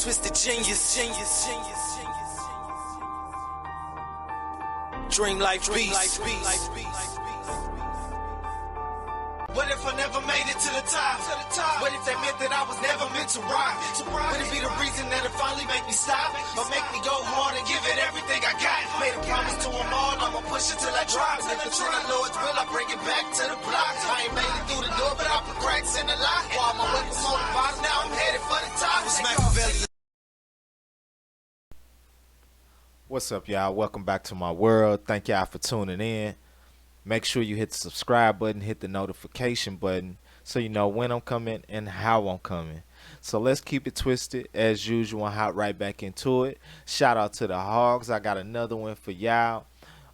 Twisted genius. Dream life beast. What if I never made it to the top? What if that meant that I was never meant to rock? Would it be the reason that it finally make me stop? Or make me go hard and give it everything I got? Made a promise to them all, I'ma push it till I drop. If it's in the Lord's will, I bring it back to the block. I ain't made it through the door, but I put cracks in the lock. While my way from on the bottom, now I'm headed for the top. What's up, y'all? Welcome back to my world. Thank y'all for tuning in. Make sure you hit the subscribe button, hit the notification button so you know when I'm coming and how I'm coming. So let's keep it twisted as usual and hop right back into it. Shout out to the Hogs. I got another one for y'all.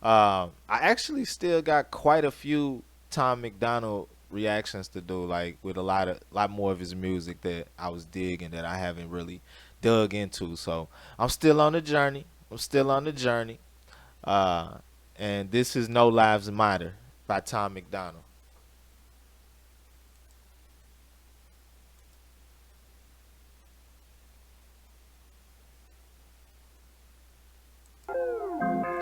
I actually still got quite a few Tom Macdonald reactions to do, like with a lot more of his music that I was digging that I haven't really dug into. So I'm still on the journey. And this is No Lives Matter by Tom Macdonald.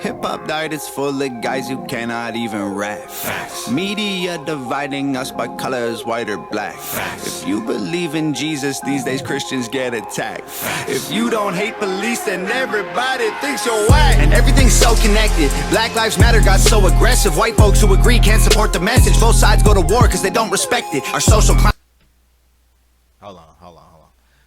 Hip-hop diet is full of guys who cannot even rap. Facts. Media dividing us by colors, white or black. Facts. If you believe in Jesus, these days Christians get attacked. Facts. If you don't hate police, then everybody thinks you're whack. And everything's so connected. Black Lives Matter got so aggressive. White folks who agree can't support the message. Both sides go to war because they don't respect it. Our social climate. Hold on.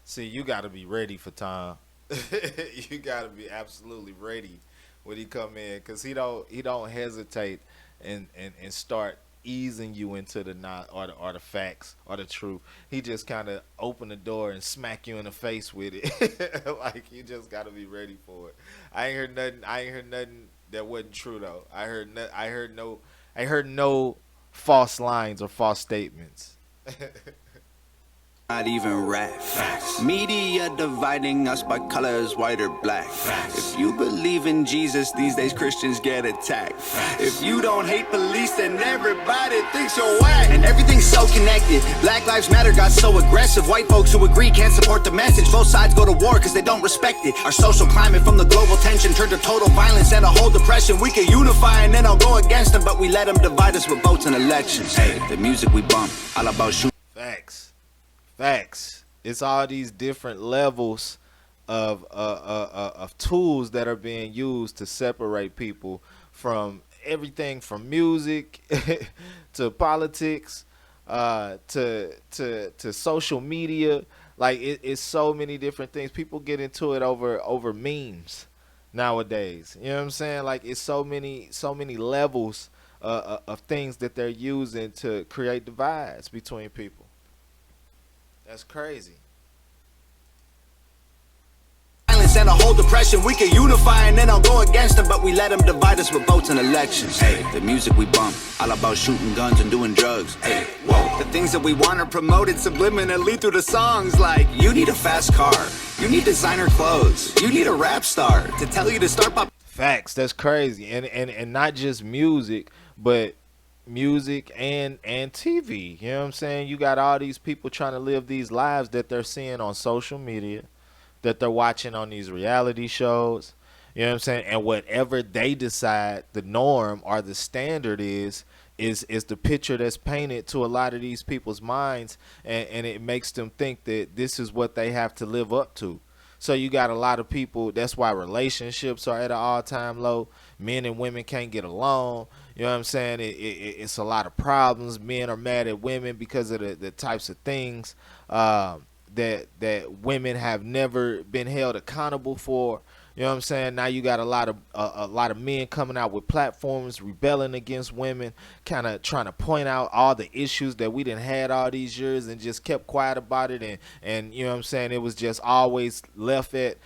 See, you got to be ready for Tom. You got to be absolutely ready when he come in, because he don't hesitate and start easing you into the not or the facts or the truth. He just kind of open the door and smack you in the face with it. Like, you just got to be ready for it. I ain't heard nothing that wasn't true though. I heard no false lines or false statements. Not even rap. Facts. Media dividing us by colors, white or black. Facts. If you believe in Jesus, these days Christians get attacked. Facts. If you don't hate police, then everybody thinks you're whack. And everything's so connected. Black Lives Matter got so aggressive. White folks who agree can't support the message. Both sides go to war because they don't respect it. Our social climate from the global tension turned to total violence and a whole depression. We could unify and then I'll go against them, but we let them divide us with votes and elections. Hey, the music we bump, all about shooting. Facts. It's all these different levels of tools that are being used to separate people from everything from music to politics to social media. Like it's so many different things. People get into it over memes nowadays. You know what I'm saying? Like it's so many levels of things that they're using to create divides between people. That's crazy. And a whole depression, we can unify and then I'll go against them, but we let them divide us with votes and elections. Hey, the music we bump, all about shooting guns and doing drugs. Hey, whoa, the things that we want are promoted subliminally through the songs, like you need a fast car, you need designer clothes, you need a rap star to tell you to start pop. Facts. That's crazy. And not just music, but music and TV. You know what I'm saying? You got all these people trying to live these lives that they're seeing on social media, that they're watching on these reality shows. You know what I'm saying? And whatever they decide the norm or the standard is the picture that's painted to a lot of these people's minds, and it makes them think that this is what they have to live up to. So you got a lot of people, that's why relationships are at an all-time low. Men and women can't get along. You know what I'm saying? It's a lot of problems. Men are mad at women because of the types of things that women have never been held accountable for. You know what I'm saying? Now you got a lot of men coming out with platforms, rebelling against women, kind of trying to point out all the issues that we done had all these years and just kept quiet about it. And you know what I'm saying? It was just always left at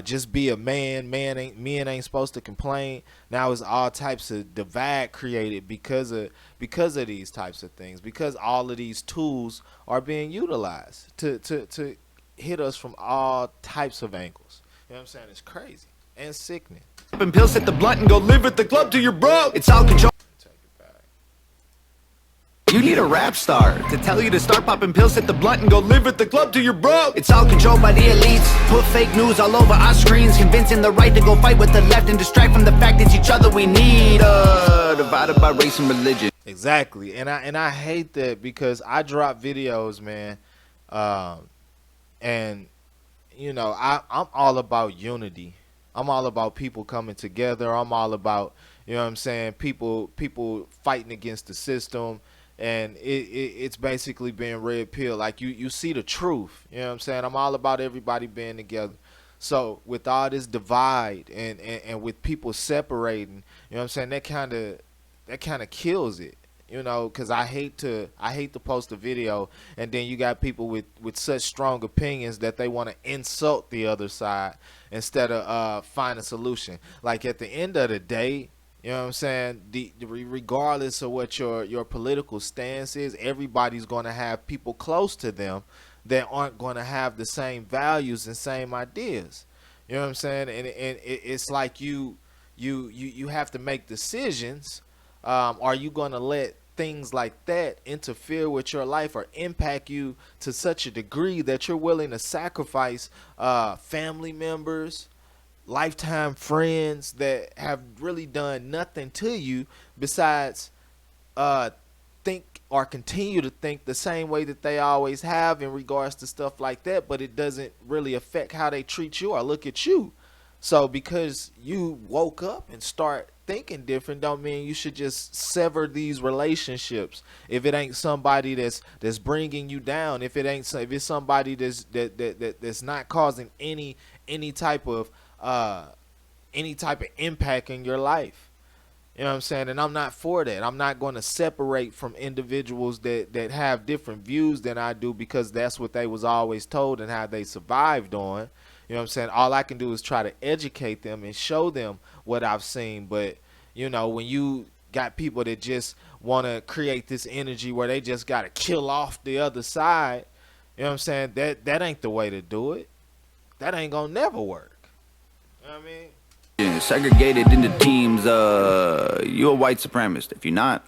just be a man. Men ain't supposed to complain. Now it's all types of divide created because of these types of things, because all of these tools are being utilized to hit us from all types of angles. You know what I'm saying? It's crazy and sickening. And pills, hit the blunt and go live at the club till you're broke. It's all control. Take it back. You need a rap star to tell you to start popping pills, hit the blunt, and go live at the club till you're broke. It's all controlled by the elites. Put fake news all over our screens, convincing the right to go fight with the left and distract from the fact it's each other we need. Divided by race and religion. Exactly, and I hate that because I drop videos, man, and you know I'm all about unity. I'm all about people coming together. I'm all about, you know what I'm saying, people fighting against the system. And it's basically being red pill. Like you see the truth. You know what I'm saying? I'm all about everybody being together. So with all this divide and with people separating, you know what I'm saying, that kind of kills it. You know, because I hate to post a video and then you got people with such strong opinions that they want to insult the other side instead of find a solution. Like at the end of the day, you know what I'm saying, regardless of what your political stance is, everybody's going to have people close to them that aren't going to have the same values and same ideas. You know what I'm saying? And it's like you have to make decisions. Are you going to let things like that interfere with your life or impact you to such a degree that you're willing to sacrifice family members, lifetime friends that have really done nothing to you besides think or continue to think the same way that they always have in regards to stuff like that, but it doesn't really affect how they treat you or look at you. So because you woke up and start thinking different don't mean you should just sever these relationships. If it ain't somebody that's bringing you down, if it's somebody that's not causing any type of impact in your life. You know what I'm saying? And I'm not for that. I'm not going to separate from individuals that have different views than I do because that's what they was always told and how they survived on. You know what I'm saying? All I can do is try to educate them and show them what I've seen. But, you know, when you got people that just want to create this energy where they just got to kill off the other side, you know what I'm saying? That ain't the way to do it. That ain't going to never work. You know what I mean? Segregated into teams, you a white supremacist. If you're not,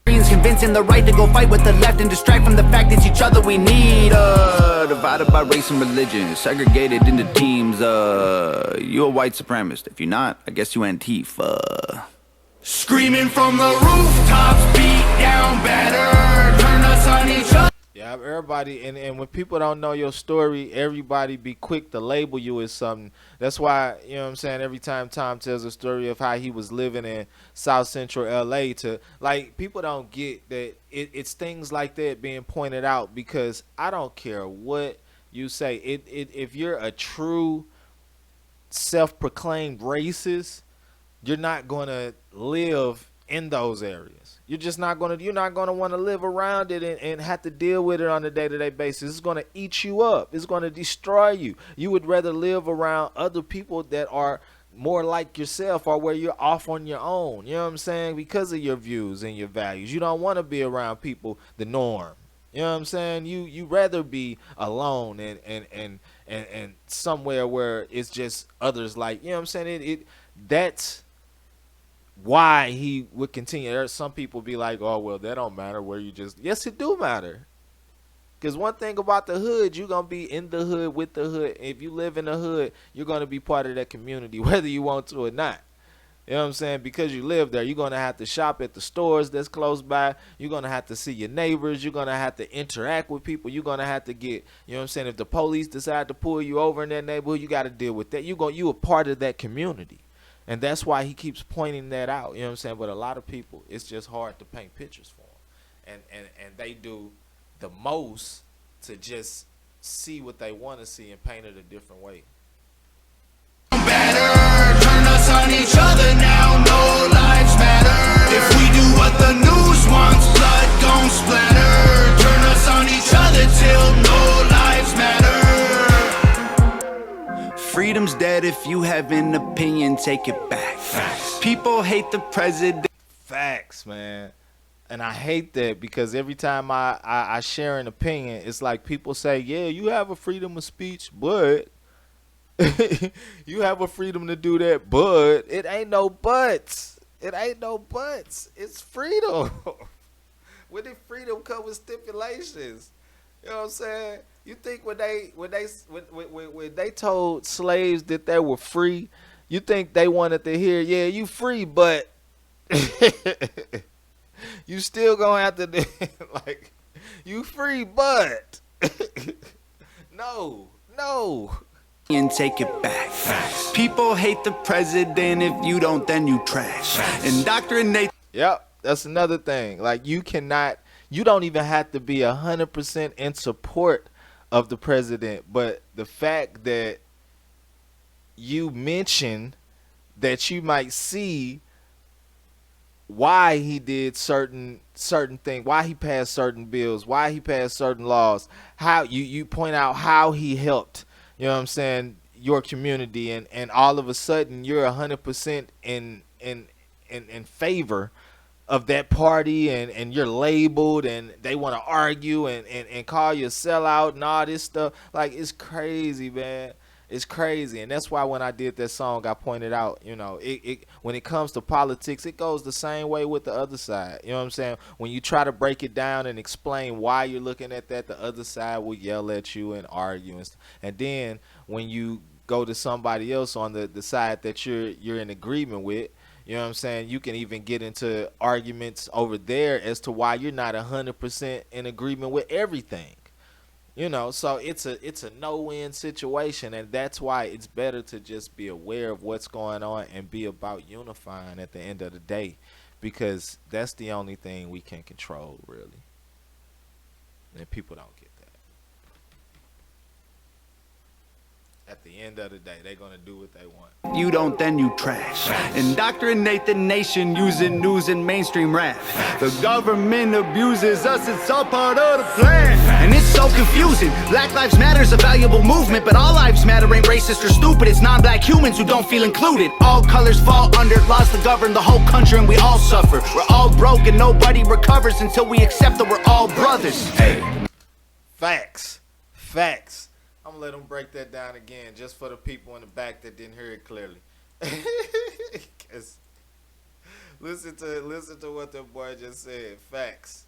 convincing the right to go fight with the left and distract from the fact it's each other we need. Divided by race and religion, segregated into teams, you a white supremacist. If you're not, I guess you Antifa. Screaming from the rooftops, beat down better, turn us on each other. Yeah, everybody, and when people don't know your story, everybody be quick to label you as something. That's why, you know what I'm saying, every time Tom tells a story of how he was living in South Central LA, to like, people don't get that it's things like that being pointed out, because I don't care what you say. If you're a true self-proclaimed racist, you're not going to live in those areas. You're not going to want to live around it and have to deal with it on a day-to-day basis. It's going to eat you up. It's going to destroy you. You would rather live around other people that are more like yourself or where you're off on your own. You know what I'm saying? Because of your views and your values. You don't want to be around people, the norm. You know what I'm saying? You rather be alone and somewhere where it's just others like, you know what I'm saying? That's why he would continue. There are some people be like, oh, well, that don't matter where you just. Yes, it do matter. Because one thing about the hood, you're going to be in the hood with the hood. If you live in the hood, you're going to be part of that community, whether you want to or not. You know what I'm saying? Because you live there, you're going to have to shop at the stores that's close by. You're going to have to see your neighbors. You're going to have to interact with people. You're going to have to get, you know what I'm saying, if the police decide to pull you over in that neighborhood, you got to deal with that. You a part of that community. And that's why he keeps pointing that out. You know what I'm saying? But a lot of people, it's just hard to paint pictures for them. And they do the most to just see what they want to see and paint it a different way. Better turn us on each other now, no lives matter. If we do what the news wants, blood gon' splatter. Turn us on each other till no lives matter. freedom's dead. If you have an opinion, take it back. Facts. People hate the president. Facts, man. And I hate that because every time I share an opinion, it's like people say, yeah, you have a freedom of speech, but you have a freedom to do that, but it ain't no buts. It ain't no buts. It's freedom. When did freedom come with stipulations? You know what I'm saying? You think when they told slaves that they were free, you think they wanted to hear, yeah, you free, but you still gonna have to like, you free, but no. And take it back. People hate the president. If you don't, then you trash. Indoctrinate. Yep, that's another thing. Like, you don't even have to be 100% in support of the president, but the fact that you mention that you might see why he did certain things, why he passed certain bills, why he passed certain laws, how you point out how he helped, you know what I'm saying, your community, and all of a sudden you're 100% in favor of that party, and you're labeled, and they want to argue and call you a sellout and all this stuff. Like, it's crazy, man. It's crazy. And that's why when I did that song, I pointed out, you know, it when it comes to politics, it goes the same way with the other side. You know what I'm saying? When you try to break it down and explain why you're looking at that, the other side will yell at you and argue and stuff. And then when you go to somebody else on the side that you're in agreement with, you know what I'm saying, you can even get into arguments over there as to why you're not 100% in agreement with everything. You know, so it's a no-win situation, and that's why it's better to just be aware of what's going on and be about unifying at the end of the day, because that's the only thing we can control, really. And people don't get that. At the end of the day, they're going to do what they want. You don't, then you trash. Indoctrinate the nation using news and mainstream rap. The government abuses us, it's all part of the plan. And it's so confusing. Black Lives Matter is a valuable movement, but all lives matter ain't racist or stupid. It's non-black humans who don't feel included. All colors fall under laws that govern the whole country, and we all suffer. We're all broke and nobody recovers until we accept that we're all brothers. Hey. Facts. I'm gonna let them break that down again, just for the people in the back that didn't hear it clearly. listen to what the boy just said. Facts.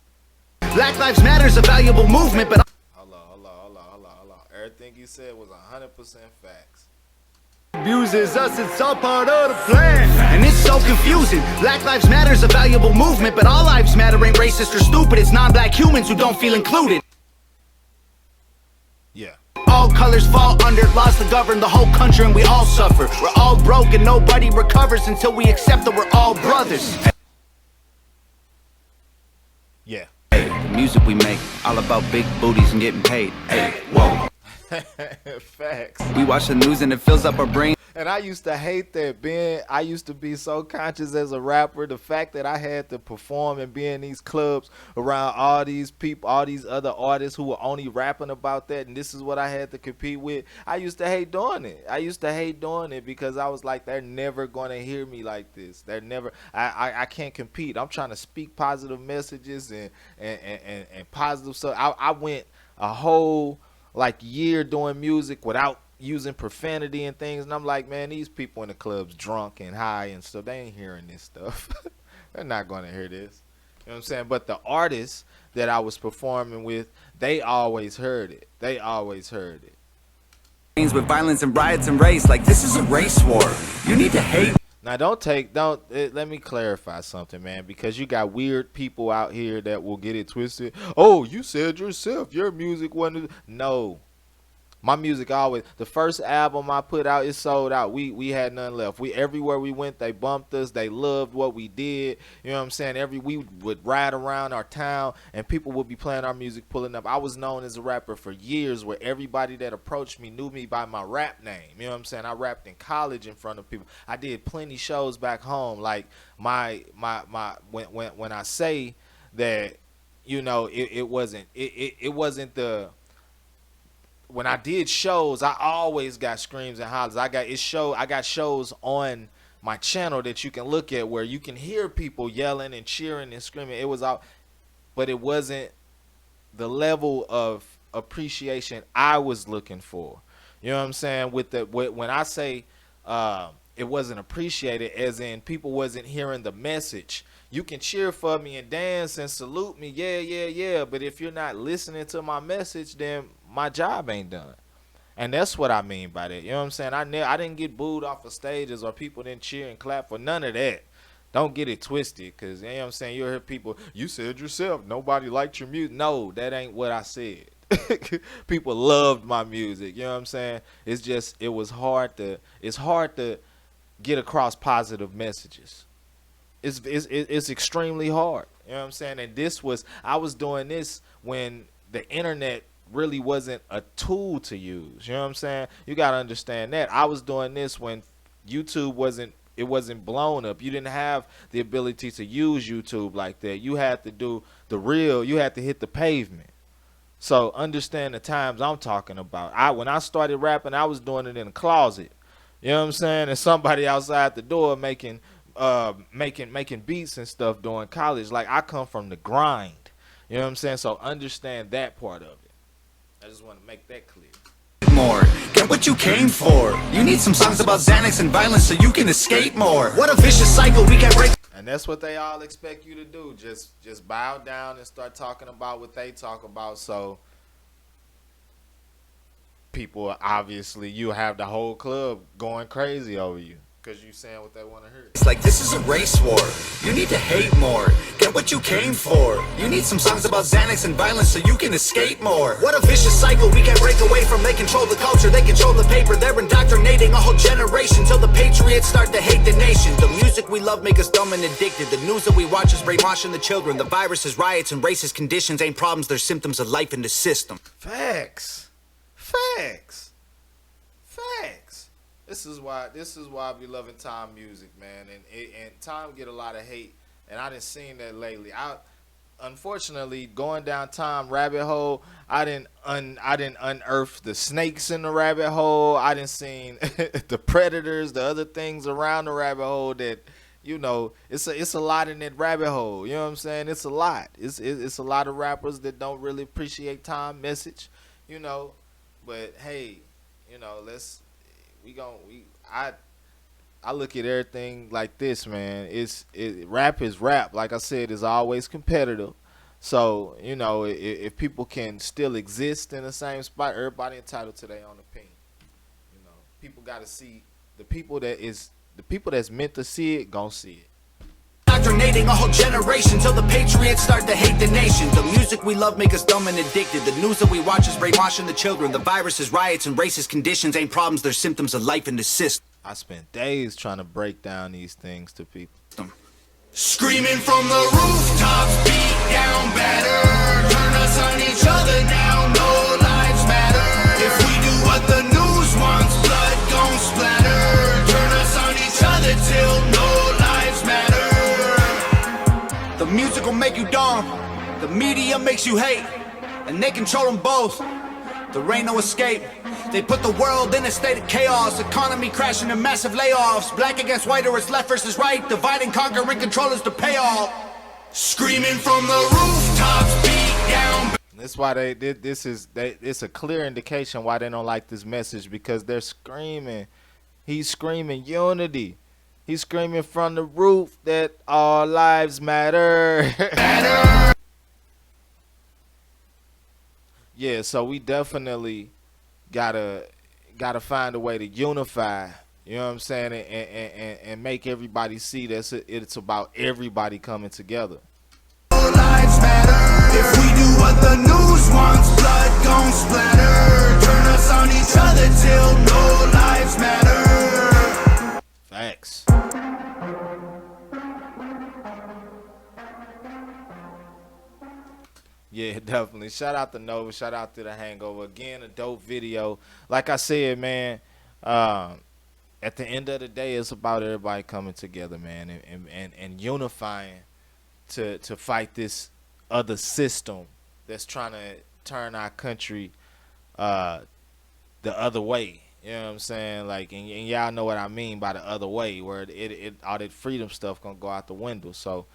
Black Lives Matter is a valuable movement, but Hold on. Everything you said was 100% facts. Abuses us, it's all part of the plan. And it's so confusing. Black Lives Matter is a valuable movement, but all lives matter ain't racist or stupid. It's non-black humans who don't feel included. Yeah. All colors fall under laws that govern the whole country, and we all suffer. We're all broke and nobody recovers until we accept that we're all brothers. Yeah. Hey, the music we make, all about big booties and getting paid. Hey, whoa. Facts. We watch the news and it fills up our brain. And I used to hate that, Ben. I used to be so conscious as a rapper. The fact that I had to perform and be in these clubs around all these people, all these other artists who were only rapping about that, and this is what I had to compete with. I used to hate doing it. Because I was like, they're never going to hear me like this. They're never. I can't compete. I'm trying to speak positive messages and positive stuff. I went a whole year doing music without using profanity and things, and I'm like, man, these people in the clubs drunk and high and stuff, they ain't hearing this stuff. They're not going to hear this. You know what I'm saying? But the artists that I was performing with, they always heard it. With violence and riots and race, like this is a race war. You need to hate. Now let me clarify something, man, because you got weird people out here that will get it twisted. Oh, you said yourself your music wasn't. No. My music always, the first album I put out, it sold out. We had none left. Everywhere we went, they bumped us. They loved what we did. You know what I'm saying? We would ride around our town and people would be playing our music, pulling up. I was known as a rapper for years, where everybody that approached me knew me by my rap name. You know what I'm saying? I rapped in college in front of people. I did plenty shows back home. Like when I say that, you know, it wasn't the. When I did shows, I always got screams and hollers. I got shows on my channel that you can look at where you can hear people yelling and cheering and screaming. It was all, but it wasn't the level of appreciation I was looking for. You know what I'm saying? When I say it wasn't appreciated, as in people wasn't hearing the message. You can cheer for me and dance and salute me, yeah, but if you're not listening to my message, then my job ain't done. And that's what I mean by that. You know what I'm saying? I didn't get booed off of stages or people didn't cheer and clap for none of that. Don't get it twisted, because, you know what I'm saying, you'll hear people, you said yourself, nobody liked your music. No, that ain't what I said. People loved my music. You know what I'm saying? It's just, it's hard to get across positive messages. It's extremely hard. You know what I'm saying? And I was doing this when the internet really wasn't a tool to use. You know what I'm saying? You got to understand that. I was doing this when YouTube wasn't blown up. You didn't have the ability to use YouTube like that. You had to do you had to hit the pavement. So understand the times I'm talking about. When I started rapping, I was doing it in the closet. You know what I'm saying? And somebody outside the door making beats and stuff during college. Like, I come from the grind. You know what I'm saying? So understand that part of it. I just want to make that clear. More. Get what you came for. You need some songs about Xanax and violence so you can escape more. What a vicious cycle we can break. And that's what they all expect you to do. Just bow down and start talking about what they talk about. So people, obviously, you have the whole club going crazy over you because you saying what they want to hear. It's like this is a race war. You need to hate more. Get what you came for. You need some songs about Xanax and violence so you can escape more. What a vicious cycle we can't break away from. They control the culture, they control the paper. They're indoctrinating a whole generation till the patriots start to hate the nation. The music we love make us dumb and addicted. The news that we watch is brainwashing the children. The viruses, riots, and racist conditions ain't problems, they're symptoms of life in the system. Facts. This is why I be loving Time music, man. And Time get a lot of hate, and I didn't seen that lately. Unfortunately, going down Time rabbit hole, I didn't unearth the snakes in the rabbit hole. I didn't seen the predators, the other things around the rabbit hole that, you know, it's a lot in that rabbit hole. You know what I'm saying? It's a lot. It's a lot of rappers that don't really appreciate Time message, you know. But hey, you know, I look at everything like this, man. Rap is rap. Like I said, is always competitive. So, you know, if people can still exist in the same spot, everybody entitled to their own opinion. You know, people got to see the people that's meant to see it, gonna see it. Indoctrinating a whole generation till the patriots start to hate the nation. The music we love make us dumb and addicted. The news that we watch is brainwashing the children. The viruses, riots, and racist conditions ain't problems, they're symptoms of life in the system. I spent days trying to break down these things to people. Screaming from the rooftops, beat down better. Turn us on each other now, no lives matter. If we do what the news wants, blood gon' splatter. Turn us on each other till no lives matter. The music will make you dumb, the media makes you hate, and they control them both. There ain't no escape. They put the world in a state of chaos. Economy crashing and massive layoffs. Black against white, or it's left versus right. Divide and conquer and control is the payoff. Screaming from the rooftops, beat down. That's why it's a clear indication why they don't like this message, because they're screaming. He's screaming unity. He's screaming from the roof that all lives matter. Yeah, so we definitely gotta find a way to unify. You know what I'm saying, and make everybody see that it's about everybody coming together. All lives matter. If we do what the news wants, blood gon' splatter. Turn us on each other till no lives matter. Facts. Yeah, definitely. Shout out to Nova. Shout out to The Hangover. Again, a dope video. Like I said, man, at the end of the day, it's about everybody coming together, man, and unifying to fight this other system that's trying to turn our country the other way. You know what I'm saying? Like, and y'all know what I mean by the other way, where all that freedom stuff gonna go out the window. So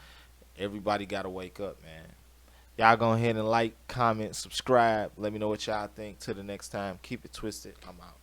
everybody gotta wake up, man. Y'all go ahead and like, comment, subscribe. Let me know what y'all think. Till the next time, keep it twisted. I'm out.